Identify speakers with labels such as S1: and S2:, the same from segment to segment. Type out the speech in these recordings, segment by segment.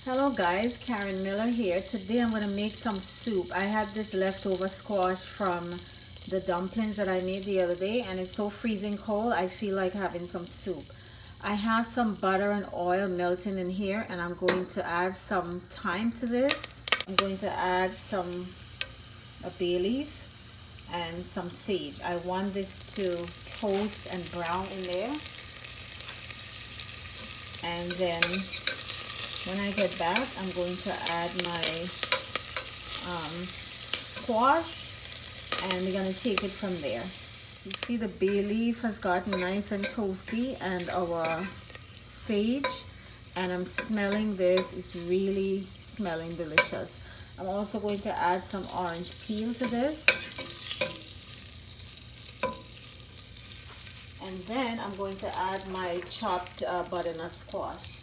S1: Hello guys, Karen Miller here. Today I'm going to make some soup. I had this leftover squash from the dumplings that I made the other day, and it's so freezing cold I feel like having some soup. I have some butter and oil melting in here, and I'm going to add some thyme to this. I'm going to add a bay leaf and some sage. I want this to toast and brown in there. And then when I get back, I'm going to add my squash, and we're going to take it from there. You see the bay leaf has gotten nice and toasty, and our sage, and I'm smelling this. It's really smelling delicious. I'm also going to add some orange peel to this. And then I'm going to add my chopped butternut squash.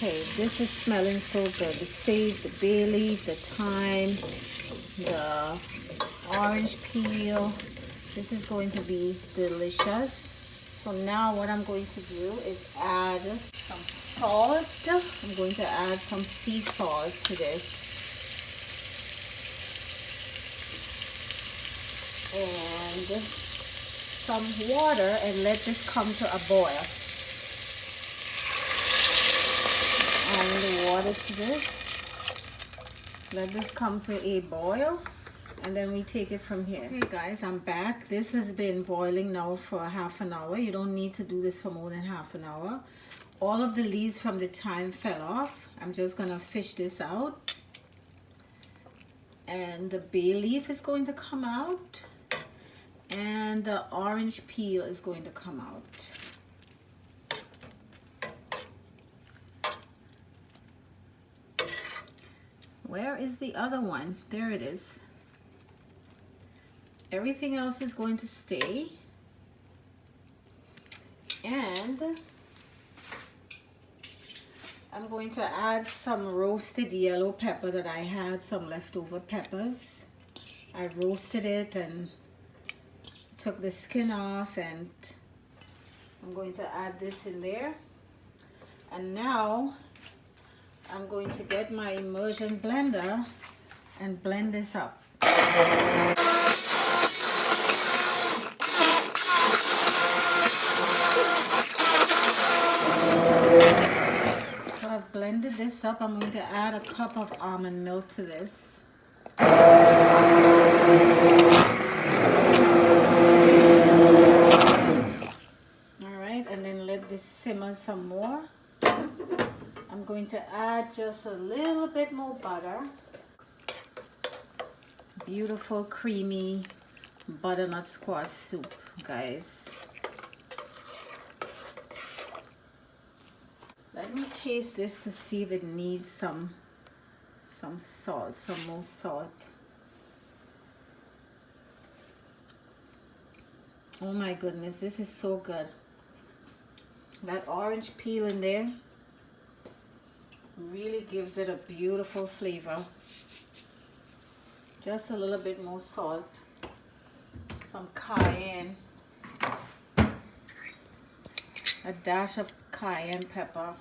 S1: Okay, this is smelling so good. The sage, the bay leaf, the thyme, the orange peel. This is going to be delicious. So now what I'm going to do is add some salt. I'm going to add some sea salt to this. And some water, and let this come to a boil. Adding the water to this. Let this come to a boil, and then we take it from here. Okay guys, I'm back. This has been boiling now for half an hour. You don't need to do this for more than half an hour. All of the leaves from the thyme fell off. I'm just gonna fish this out, and the bay leaf is going to come out, and the orange peel is going to come out. Where is the other one? There it is. Everything else is going to stay. And I'm going to add some roasted yellow pepper that I had, some leftover peppers. I roasted it and took the skin off, and I'm going to add this in there. And now I'm going to get my immersion blender and blend this up. So I've blended this up. I'm going to add a cup of almond milk to this. Alright, and then let this simmer some more. I'm going to add just a little bit more butter. Beautiful creamy butternut squash soup, guys. Let me taste this to see if it needs some salt, some more salt. Oh my goodness, this is so good. That orange peel in there really gives it a beautiful flavor. Just a little bit more salt, some cayenne, a dash of cayenne pepper.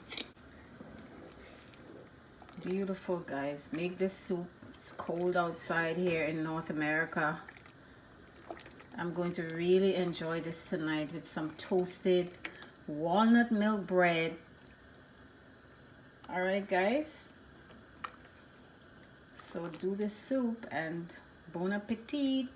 S1: Beautiful, guys. Make this soup. It's cold outside here in North America. I'm going to really enjoy this tonight with some toasted walnut milk bread. Alright guys, so do the soup, and bon appetit.